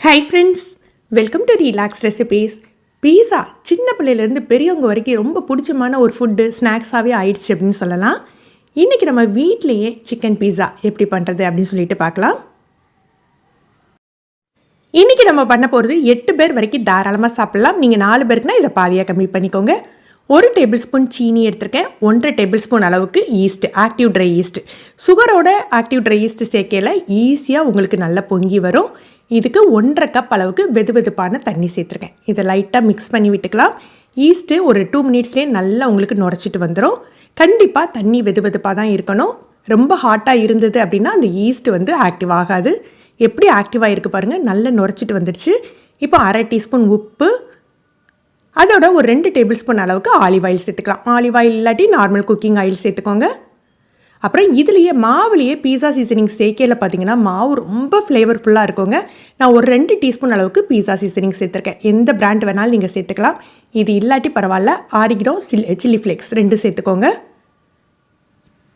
Hi friends, welcome to relax recipes. Pizza சின்ன பிள்ளையிலேருந்து பெரியவங்க வரைக்கும் ரொம்ப பிடிச்சமான ஒரு ஃபுட்டு ஸ்நாக்ஸாகவே ஆயிடுச்சு அப்படின்னு சொல்லலாம். இன்றைக்கி நம்ம வீட்டிலையே சிக்கன் பீஸா எப்படி பண்ணுறது அப்படின்னு சொல்லிட்டு பார்க்கலாம். இன்றைக்கி நம்ம பண்ண போகிறது 8 பேர் வரைக்கும் தாராளமாக சாப்பிட்லாம். நீங்கள் 4 பேருக்குனா இதை பாதியாக கம்மி பண்ணிக்கோங்க. 1 டேபிள் ஸ்பூன் சீனி எடுத்திருக்கேன். 1.5 டேபிள் ஸ்பூன் அளவுக்கு ஈஸ்ட், ஆக்டிவ் ட்ரை ஈஸ்ட். சுகரோட ஆக்டிவ் ட்ரை ஈஸ்ட் சேர்க்கையில் ஈஸியாக உங்களுக்கு நல்லா பொங்கி வரும். இதுக்கு 1.5 கப் அளவுக்கு வெதுவெதுப்பான தண்ணி சேர்த்துருக்கேன். இதை லைட்டாக மிக்ஸ் பண்ணி விட்டுக்கலாம். ஈஸ்ட்டு ஒரு 2 மினிட்ஸ்லேயே நல்லா உங்களுக்கு நுரைச்சிட்டு வந்துடும். கண்டிப்பாக தண்ணி வெதுவெதுப்பாக தான் இருக்கணும். ரொம்ப ஹாட்டாக இருந்தது அப்படின்னா அந்த ஈஸ்ட் ஆக்டிவ் ஆகாது. எப்படி ஆக்டிவாக இருக்குது பாருங்கள், நல்லா நுரைச்சிட்டு வந்துடுச்சு. இப்போ 1/2 டீஸ்பூன் உப்பு, அதோட ஒரு 2 டேபிள் ஸ்பூன் அளவுக்கு ஆலிவ் ஆயில் சேர்த்துக்கலாம். ஆலிவ் ஆயில் இல்லாட்டி நார்மல் குக்கிங் ஆயில் சேர்த்துக்கோங்க. அப்புறம் இதுலேயே மாவுலேயே பீஸா சீசனிங் சேர்க்கையில் பார்த்தீங்கன்னா மாவு ரொம்ப ஃப்ளேவர்ஃபுல்லாக இருக்குங்க. நான் ஒரு 2 டீஸ்பூன் அளவுக்கு பீஸா சீசனிங் சேர்த்துருக்கேன். எந்த பிராண்ட் வேணாலும் நீங்கள் சேர்த்துக்கலாம். இது இல்லாட்டி பரவாயில்ல, ஆரிகனோ சில்லி ஃப்ளேக்ஸ் 2 சேர்த்துக்கோங்க.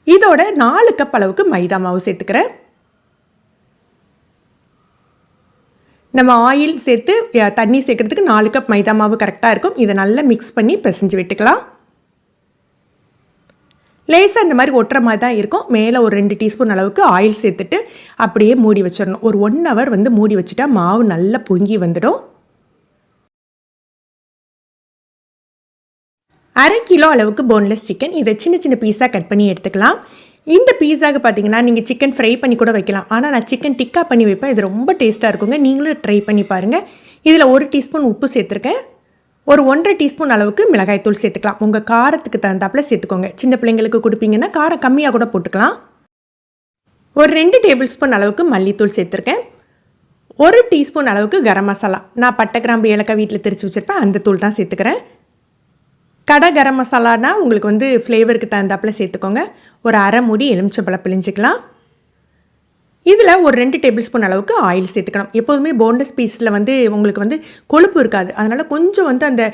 இதோட 4 கப் அளவுக்கு மைதா மாவு சேர்த்துக்கிறேன். நம்ம ஆயில் சேர்த்து தண்ணி சேர்க்குறதுக்கு 4 கப் மைதா மாவு கரெக்டாக இருக்கும். இதை நல்லா மிக்ஸ் பண்ணி பிசைஞ்சு விட்டுக்கலாம். லேசாக இந்த மாதிரி ஒட்டுற மாதிரி தான் இருக்கும். மேலே ஒரு 2 டீஸ்பூன் அளவுக்கு ஆயில் சேர்த்துட்டு அப்படியே மூடி வச்சிடணும். ஒரு 1 ஹவர் மூடி வச்சுட்டா மாவு நல்லா பொங்கி வந்துடும். 1/2 கிலோ அளவுக்கு போன்லெஸ் சிக்கன், இதை சின்ன சின்ன பீஸாக கட் பண்ணி எடுத்துக்கலாம். இந்த பீஸாவுக்கு பார்த்தீங்கன்னா நீங்கள் சிக்கன் ஃப்ரை பண்ணி கூட வைக்கலாம். ஆனால் நான் சிக்கன் டிக்கா பண்ணி வைப்பேன். இது ரொம்ப டேஸ்ட்டாக இருக்குங்க. நீங்களும் ட்ரை பண்ணி பாருங்கள். இதில் 1 டீஸ்பூன் உப்பு சேர்த்துருக்கேன். ஒரு 1.5 டீஸ்பூன் அளவுக்கு மிளகாய்த்தூள் சேர்த்துக்கலாம். உங்கள் காரத்துக்கு தகுந்தாப்பில் சேர்த்துக்கோங்க. சின்ன பிள்ளைங்களுக்கு கொடுப்பீங்கன்னா காரம் கம்மியாக கூட போட்டுக்கலாம். ஒரு 2 டேபிள் ஸ்பூன் அளவுக்கு மல்லித்தூள் சேர்த்துருக்கேன். 1 டீஸ்பூன் அளவுக்கு கரம் மசாலா, நான் பட்டை கிராம்பு ஏலக்காய் வீட்டில் திரிச்சு வச்சுருப்பேன், அந்த தூள் தான் சேர்த்துக்கிறேன். கடை கரம் மசாலானா உங்களுக்கு ஃப்ளேவருக்கு தகுந்தாப்பில் சேர்த்துக்கோங்க. ஒரு 1/2 மூடி எலுமிச்சம்பழம் பிழிஞ்சிக்கலாம். இதில் ஒரு 2 டேபிள் ஸ்பூன் அளவுக்கு ஆயில் சேர்த்துக்கணும். எப்போதுமே போன்லெஸ் பீஸில் உங்களுக்கு கொழுப்பு இருக்காது. அதனால் கொஞ்சம் அந்த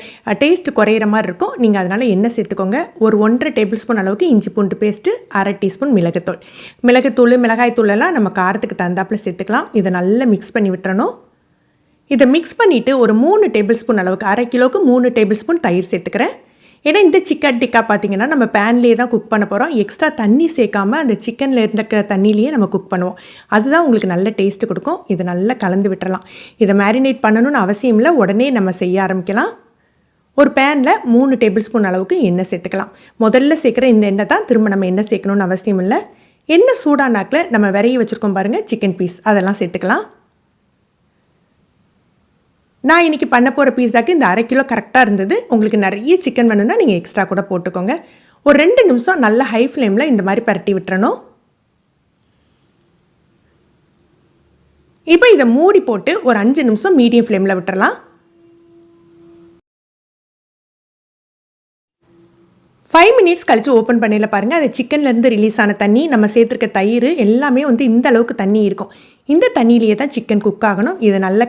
டேஸ்ட் குறையிற மாதிரி இருக்கும். நீங்கள் அதனால் எண்ணெய் சேர்த்துக்கோங்க. ஒரு 1.5 டேபிள் ஸ்பூன் அளவுக்கு இஞ்சி பூண்டு பேஸ்ட்டு, 1/2 டீஸ்பூன் மிளகுத்தூள், மிளகாய்த்தூளெல்லாம் நம்ம காரத்துக்கு தகுந்தாப்பில் சேர்த்துக்கலாம். இதை நல்லா மிக்ஸ் பண்ணி விட்டுறணும். இதை மிக்ஸ் பண்ணிவிட்டு ஒரு 3 டேபிள் ஸ்பூன் அளவுக்கு, 1/2 கிலோவுக்கு 3 டேபிள் ஸ்பூன் தயிர் சேர்த்துக்கிறேன். ஏன்னா இந்த சிக்கன் டிக்கா பார்த்தீங்கன்னா நம்ம பேன்லேயே தான் குக் பண்ண போகிறோம். எக்ஸ்ட்ரா தண்ணி சேர்க்காமல் அந்த சிக்கனில் இருந்துக்கிற தண்ணியிலேயே நம்ம குக் பண்ணுவோம். அதுதான் உங்களுக்கு நல்ல டேஸ்ட்டு கொடுக்கும். இதை நல்லா கலந்து விட்டுறலாம். இதை மேரினேட் பண்ணணும்னு அவசியம் இல்லை, உடனே நம்ம செய்ய ஆரம்பிக்கலாம். ஒரு பேனில் 3 டேபிள் ஸ்பூன் அளவுக்கு எண்ணெய் சேர்த்துக்கலாம். முதல்ல சேர்க்குற இந்த எண்ணெய் தான் திரும்ப நம்ம எண்ணெய் சேர்க்கணும்னு அவசியம் இல்லை. எண்ணெய் சூடானாக்கில் நம்ம விரைய வச்சுருக்கோம் பாருங்கள் சிக்கன் பீஸ், அதெல்லாம் சேர்த்துக்கலாம். நான் இன்றைக்கி பண்ண போகிற பீஸாக்கு இந்த 1/2 கிலோ கரெக்டாக இருந்தது. உங்களுக்கு நிறைய சிக்கன் வேணும்னா நீங்கள் எக்ஸ்ட்ரா கூட போட்டுக்கோங்க. ஒரு 2 நிமிஷம் நல்லா ஹை ஃப்ளேமில் இந்த மாதிரி பரட்டி விட்டுறணும். இப்போ இதை மூடி போட்டு ஒரு 5 நிமிஷம் மீடியம் ஃப்ளேமில் விட்டுறலாம். 5 மினிட்ஸ் கழித்து ஓப்பன் பண்ணியில் பாருங்கள், அது சிக்கன்லேருந்து ரிலீஸ் ஆன தண்ணி, நம்ம சேர்த்துருக்க தயிர் எல்லாமே இந்த அளவுக்கு தண்ணி இருக்கும். இந்த தண்ணியிலேயே தான் சிக்கன் குக் ஆகணும். இதை நல்லா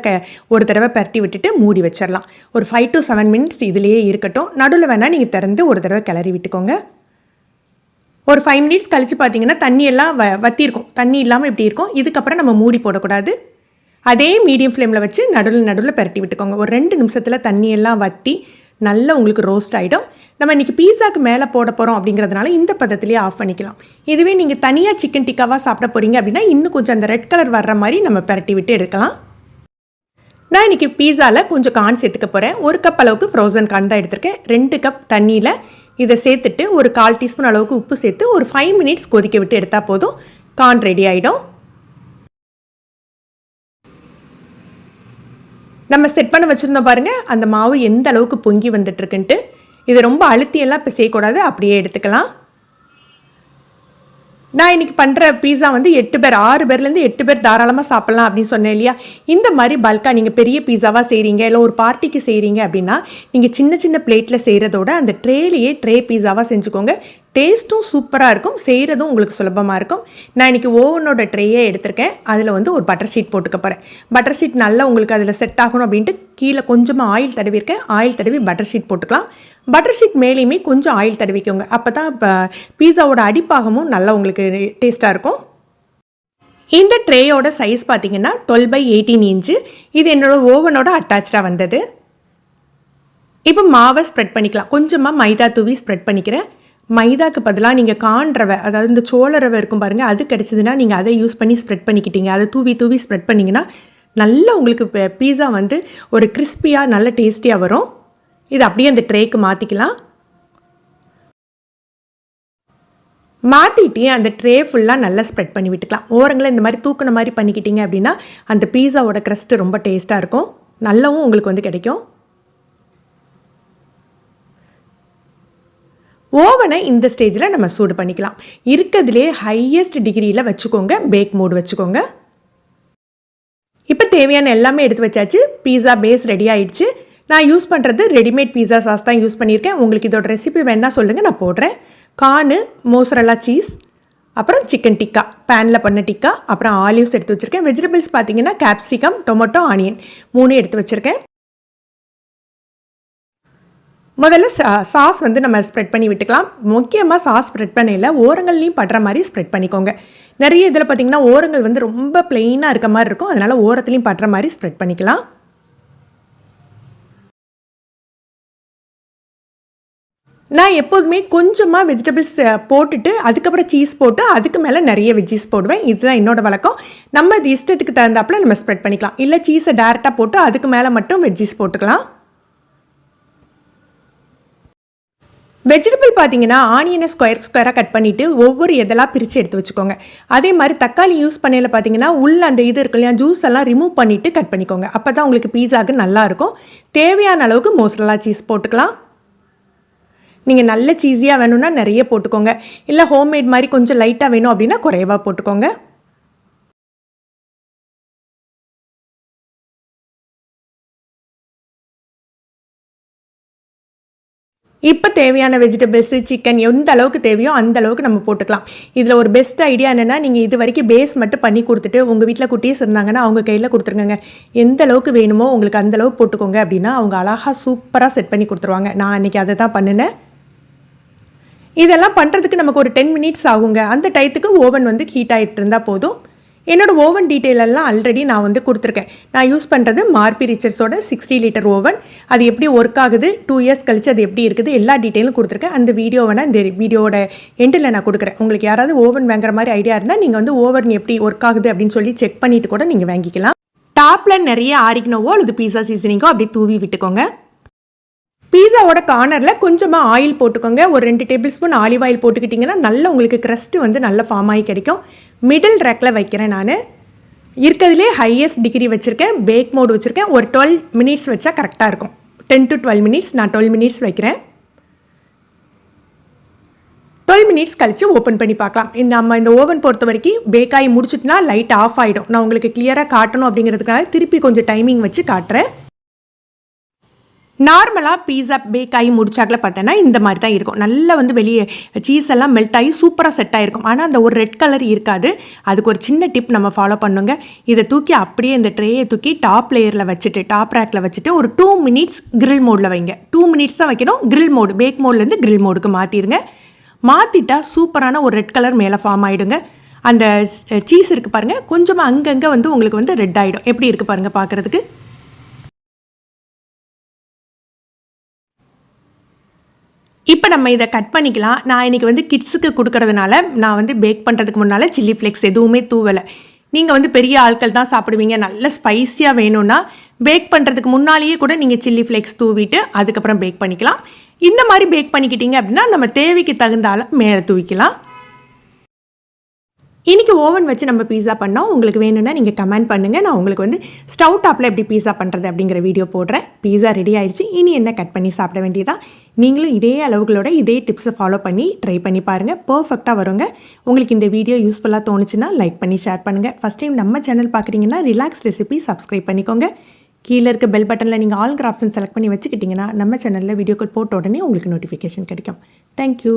ஒரு தடவை பரட்டி விட்டுட்டு மூடி வச்சிடலாம். ஒரு 5 to 7 மினிட்ஸ் இதிலேயே இருக்கட்டும். நடுவில் வேணால் நீங்கள் திறந்து ஒரு தடவை கிளறி விட்டுக்கோங்க. ஒரு 5 மினிட்ஸ் கழித்து பார்த்தீங்கன்னா தண்ணியெல்லாம் வற்றிருக்கும். தண்ணி இல்லாமல் இப்படி இருக்கும். இதுக்கப்புறம் நம்ம மூடி போடக்கூடாது. அதே மீடியம் ஃப்ளேமில் வச்சு நடுவில் பரட்டி விட்டுக்கோங்க. ஒரு 2 நிமிஷத்தில் தண்ணியெல்லாம் வற்றி நல்லா உங்களுக்கு ரோஸ்ட் ஆகிடும். நம்ம இன்றைக்கி பீஸாக்கு மேலே போட போகிறோம் அப்படிங்கிறதுனால இந்த பதத்துலேயே ஆஃப் பண்ணிக்கலாம். இதுவே நீங்கள் தனியாக சிக்கன் டிக்காவாக சாப்பிட போகிறீங்க அப்படின்னா இன்னும் கொஞ்சம் அந்த ரெட் கலர் வர்ற மாதிரி நம்ம பரட்டி விட்டு எடுக்கலாம். நான் இன்றைக்கி பீஸாவில் கொஞ்சம் கார்ன் சேர்த்துக்க போகிறேன். 1 கப் அளவுக்கு ஃப்ரோசன் கார்ன் தான் எடுத்திருக்கேன். 2 கப் தண்ணியில் இதை சேர்த்துட்டு ஒரு 1/4 டீஸ்பூன் அளவுக்கு உப்பு சேர்த்து ஒரு 5 மினிட்ஸ் கொதிக்க விட்டு எடுத்தால் போதும், கார்ன் ரெடி ஆகிடும். நம்ம செட் பண்ண வச்சுருந்தோம் பாருங்கள், அந்த மாவு எந்த அளவுக்கு பொங்கி வந்துட்டுருக்குன்ட்டு. இதை ரொம்ப அழுத்தியெல்லாம் இப்போ செய்யக்கூடாது, அப்படியே எடுத்துக்கலாம். நான் இன்றைக்கி பண்ணுற பீஸா 8 பேர், 6 பேர்லேருந்து 8 பேர் தாராளமாக சாப்பிட்லாம் அப்படின்னு சொன்னேன் இல்லையா. இந்த மாதிரி பல்காக நீங்கள் பெரிய பீஸாவாக செய்கிறீங்க, இல்லை ஒரு பார்ட்டிக்கு செய்கிறீங்க அப்படின்னா நீங்கள் சின்ன சின்ன பிளேட்டில் செய்கிறதோட அந்த ட்ரே பீஸாவாக செஞ்சுக்கோங்க. டேஸ்ட்டும் சூப்பராக இருக்கும், செய்கிறதும் உங்களுக்கு சுலபமாக இருக்கும். நான் இன்றைக்கி ஓவனோட ட்ரேயே எடுத்திருக்கேன். அதில் ஒரு பட்டர் ஷீட் போட்டுக்க போகிறேன். பட்டர் ஷீட் நல்லா உங்களுக்கு அதில் செட் ஆகணும் அப்படின்ட்டு கீழே கொஞ்சமாக ஆயில் தடவிருக்கேன். ஆயில் தடவி பட்டர் ஷீட் போட்டுக்கலாம். பட்டர் ஷீட் மேலேயுமே கொஞ்சம் ஆயில் தடவிக்கோங்க. அப்போ தான் பீஸாவோட அடிப்பாகமும் நல்லா உங்களுக்கு டேஸ்ட்டாக இருக்கும். இந்த ட்ரேயோட சைஸ் பார்த்தீங்கன்னா 12/18 இன்ச்சு. இது என்னோட ஓவனோட அட்டாச்சாக வந்தது. இப்போ மாவை ஸ்ப்ரெட் பண்ணிக்கலாம். கொஞ்சமாக மைதா தூவி ஸ்ப்ரெட் பண்ணிக்கிறேன். மைதாக்கு பதிலாக நீங்கள் கார்ன் ரவை, அதாவது இந்த சோள ரவை இருக்கும் பாருங்கள், அது கிடச்சிதுன்னா நீங்கள் அதை யூஸ் பண்ணி ஸ்ப்ரெட் பண்ணிக்கிட்டீங்க. அதை தூவி தூவி ஸ்ப்ரெட் பண்ணிங்கன்னா நல்லா உங்களுக்கு பீஸா வந்து ஒரு கிறிஸ்பியாக நல்ல டேஸ்டியாக வரும். இது அப்படியே அந்த ட்ரேக்கு மாற்றிக்கலாம். மாற்றிட்டு அந்த ட்ரே ஃபுல்லாக நல்லா ஸ்ப்ரெட் பண்ணி விட்டுக்கலாம். ஓரங்களை இந்த மாதிரி தூக்குன மாதிரி பண்ணிக்கிட்டீங்க அப்படின்னா அந்த பீஸாவோட க்ரஸ்ட்டு ரொம்ப டேஸ்ட்டாக இருக்கும், நல்லாவும் உங்களுக்கு வந்து கிடைக்கும். ஓவனை இந்த ஸ்டேஜில் நம்ம சூடு பண்ணிக்கலாம். இருக்கிறதுலே ஹையஸ்ட் டிகிரியில் வச்சுக்கோங்க, பேக் மோடு வச்சுக்கோங்க. இப்போ தேவையான எல்லாமே எடுத்து வச்சாச்சு. பீஸா பேஸ் ரெடி ஆகிடுச்சு. நான் யூஸ் பண்ணுறது ரெடிமேட் பீஸா சாஸ் தான் யூஸ் பண்ணியிருக்கேன். உங்களுக்கு இதோட ரெசிபி வேணால் சொல்லுங்கள், நான் போடுறேன். கார்னு, மோசரல்லா சீஸ், அப்புறம் சிக்கன் டிக்கா, பேனில் பண்ண டிக்கா, அப்புறம் ஆலிவ்ஸ் எடுத்து வச்சுருக்கேன். வெஜிடபிள்ஸ் பார்த்தீங்கன்னா கேப்சிகம், டொமேட்டோ, ஆனியன் 3 எடுத்து வச்சுருக்கேன். முதல்ல சாஸ் வந்து நம்ம ஸ்ப்ரெட் பண்ணி விட்டுக்கலாம். முக்கியமாக சாஸ் ஸ்ப்ரெட் பண்ணையில் ஓரங்கள்லையும் படுற மாதிரி ஸ்ப்ரெட் பண்ணிக்கோங்க. நிறைய இதில் பார்த்தீங்கன்னா ஓரங்கள் வந்து ரொம்ப பிளெயினாக இருக்க மாதிரி இருக்கும், அதனால் ஓரத்துலையும் படுற மாதிரி ஸ்ப்ரெட் பண்ணிக்கலாம். நான் எப்போதுமே கொஞ்சமாக வெஜிடபிள்ஸ் போட்டுட்டு அதுக்கப்புறம் சீஸ் போட்டு அதுக்கு மேலே நிறைய வெஜ்ஜீஸ் போடுவேன். இதுதான் என்னோடய வழக்கம். நம்ம இது இஷ்டத்துக்கு தகுந்தாப்பில் நம்ம ஸ்ப்ரெட் பண்ணிக்கலாம். இல்லை சீஸை டேரெக்டாக போட்டு அதுக்கு மேலே மட்டும் வெஜ்ஜீஸ் போட்டுக்கலாம். வெஜிடபிள் பார்த்தீங்கன்னா ஆனியனை ஸ்கொயராக கட் பண்ணிவிட்டு ஒவ்வொரு இதெல்லாம் பிரித்து எடுத்து வச்சுக்கோங்க. அதே மாதிரி தக்காளி யூஸ் பண்ணையில் பார்த்தீங்கன்னா உள்ள அந்த இது இருக்கு இல்லையா, ஜூஸ் எல்லாம் ரிமூவ் பண்ணிவிட்டு கட் பண்ணிக்கோங்க. அப்போ தான் உங்களுக்கு பீஸாவுக்கு நல்லாயிருக்கும். தேவையான அளவுக்கு மோசரல்லா சீஸ் போட்டுக்கலாம். நீங்கள் நல்ல சீஸியாக வேணும்னா நிறைய போட்டுக்கோங்க. இல்லை ஹோம்மேட் மாதிரி கொஞ்சம் லைட்டாக வேணும் அப்படின்னா குறைவாக போட்டுக்கோங்க. இப்போ தேவையான வெஜிடபிள்ஸு, சிக்கன் எந்த அளவுக்கு தேவையோ அந்த அளவுக்கு நம்ம போட்டுக்கலாம். இதில் ஒரு பெஸ்ட் ஐடியா என்னென்னா, நீங்கள் இது வரைக்கும் பேஸ் மட்டும் பண்ணி கொடுத்துட்டு உங்கள் வீட்டில் குட்டீஸ் இருந்தாங்கன்னா அவங்க கையில் கொடுத்துருங்க. எந்த அளவுக்கு வேணுமோ உங்களுக்கு அந்த அளவுக்கு போட்டுக்கோங்க அப்படின்னா அவங்க அழகாக சூப்பராக செட் பண்ணி கொடுத்துருவாங்க. நான் அன்றைக்கி அதை தான் பண்ணினேன். இதெல்லாம் பண்ணுறதுக்கு நமக்கு ஒரு 10 மினிட்ஸ் ஆகுங்க. அந்த டயத்துக்கு ஓவன் வந்து ஹீட் ஆகிட்டு இருந்தால் போதும். என்னோடய ஓவன் டீட்டெயிலெல்லாம் ஆல்ரெடி நான் வந்து கொடுத்துருக்கேன். நான் யூஸ் பண்ணுறது மார்பி ரிச்சர்ஸோட 60 லிட்டர் ஓவன். அது எப்படி ஒர்க் ஆகுது, 2 இயர்ஸ் கழிச்சு அது எப்படி இருக்குது, எல்லா டீட்டெயிலும் கொடுத்துருக்கேன். அந்த வீடியோ வேணால் இந்த வீடியோட எண்டில் நான் கொடுக்குறேன். உங்களுக்கு யாராவது ஓவன் வாங்குற மாதிரி ஐடியா இருந்தால் நீங்கள் வந்து ஓவன் எப்படி ஒர்க் ஆகுது அப்படின்னு சொல்லி செக் பண்ணிவிட்டு கூட நீங்கள் வாங்கிக்கலாம். டாப்பில் நிறைய ஆரிக்னோவோ அல்லது பீஸா சீசனிங்கோ அப்படி தூவி விட்டுக்கோங்க. பீஸாவோட கார்னரில் கொஞ்சமாக ஆயில் போட்டுக்கோங்க. ஒரு 2 டேபிள் ஸ்பூன் ஆலிவ் ஆயில் போட்டுக்கிட்டிங்கன்னா நல்ல உங்களுக்கு க்ரஸ்ட்டு வந்து நல்ல ஃபார்ம் ஆகி கிடைக்கும். மிடில் ரேக்கில் வைக்கிறேன். நான் இருக்கிறதுலே ஹையஸ்ட் டிகிரி வச்சுருக்கேன், பேக் மோடு வச்சுருக்கேன். ஒரு 12 மினிட்ஸ் வச்சா கரெக்டாக இருக்கும். 10 to 12 மினிட்ஸ். நான் 12 மினிட்ஸ் வைக்கிறேன். 12 மினிட்ஸ் கழித்து ஓப்பன் பண்ணி பார்க்கலாம். நம்ம இந்த ஓவன் பொறுத்த வரைக்கும் பேக் ஆகி முடிச்சுட்டுனா லைட் ஆஃப் ஆகிடும். நான் உங்களுக்கு கிளியராக காட்டணும் அப்படிங்கிறதுக்காக திருப்பி கொஞ்சம் டைமிங் வச்சு காட்டுறேன். நார்மலாக பீஸா பேக் ஆகி முடிச்சாக்கில் பார்த்தோன்னா இந்த மாதிரி தான் இருக்கும். நல்லா வந்து வெளியே சீஸ் எல்லாம் மெல்ட் ஆகி சூப்பராக செட் ஆகிருக்கும். ஆனால் அந்த ஒரு ரெட் கலர் இருக்காது. அதுக்கு ஒரு சின்ன டிப் நம்ம ஃபாலோ பண்ணுங்க. இதை தூக்கி அப்படியே இந்த ட்ரேயை தூக்கி டாப் லேயரில் வச்சுட்டு டாப் ரேக்கில் வச்சுட்டு ஒரு 2 மினிட்ஸ் கிரில் மோடில் வைங்க. 2 மினிட்ஸ் தான் வைக்கணும். கிரில் மோடு, பேக் மோட்லேருந்து கிரில் மோடுக்கு மாற்றிடுங்க. மாற்றிட்டா சூப்பரான ஒரு ரெட் கலர் மேலே ஃபார்ம் ஆகிடுங்க. அந்த சீஸ் இருக்குது பாருங்கள், கொஞ்சமாக அங்கங்கே வந்து உங்களுக்கு வந்து ரெட் ஆகிடும். எப்படி இருக்குது பாருங்கள் பார்க்குறதுக்கு. இப்போ நம்ம இதை கட் பண்ணிக்கலாம். நான் இன்றைக்கி வந்து கிட்ஸுக்கு கொடுக்கறதுனால நான் வந்து பேக் பண்ணுறதுக்கு முன்னால் சில்லி ஃப்ளேக்ஸ் எதுவுமே தூவலை. நீங்கள் வந்து பெரிய ஆட்கள் தான் சாப்பிடுவீங்க, நல்ல ஸ்பைஸியாக வேணும்னா பேக் பண்ணுறதுக்கு முன்னாலேயே கூட நீங்கள் சில்லி ஃப்ளேக்ஸ் தூவிட்டு அதுக்கப்புறம் பேக் பண்ணிக்கலாம். இந்த மாதிரி பேக் பண்ணிக்கிட்டீங்க அப்படின்னா நம்ம தேவைக்கு தகுந்தால மேலே தூவிக்கலாம். இன்றைக்கி ஓவன் வச்சு நம்ம பீஸா பண்ணோம். உங்களுக்கு வேணும்னா நீங்கள் கமெண்ட் பண்ணுங்கள். நான் உங்களுக்கு வந்து ஸ்டவ் டாப்பில் எப்படி பீஸா பண்ணுறது அப்படிங்கிற வீடியோ போடுறேன். பீஸா ரெடி ஆகிடுச்சு. இனி என்ன கட் பண்ணி சாப்பிட வேண்டியதான். நீங்களும் இதே அளவுகளோட இதே டிப்ஸை ஃபாலோ பண்ணி ட்ரை பண்ணி பாருங்கள். பர்ஃபெக்டாக வருங்க. உங்களுக்கு இந்த வீடியோ யூஸ்ஃபுல்லாக தோணுச்சுன்னா லைக் பண்ணி ஷேர் பண்ணுங்கள். ஃபஸ்ட் டைம் நம்ம சேனல் பார்க்குறீங்கன்னா ரிலாக்ஸ் ரெசிபி சப்ஸ்கிரைப் பண்ணிக்கோங்க. கீழே இருக்க பெல் பட்டனில் நீங்கள் ஆல்ங்கிற ஆப்ஷன் செலக்ட் பண்ணி வச்சுக்கிட்டிங்கன்னா நம்ம சேனலில் வீடியோக்கள் போட்ட உடனே உங்களுக்கு நோட்டிஃபிகேஷன் கிடைக்கும். தேங்க்யூ.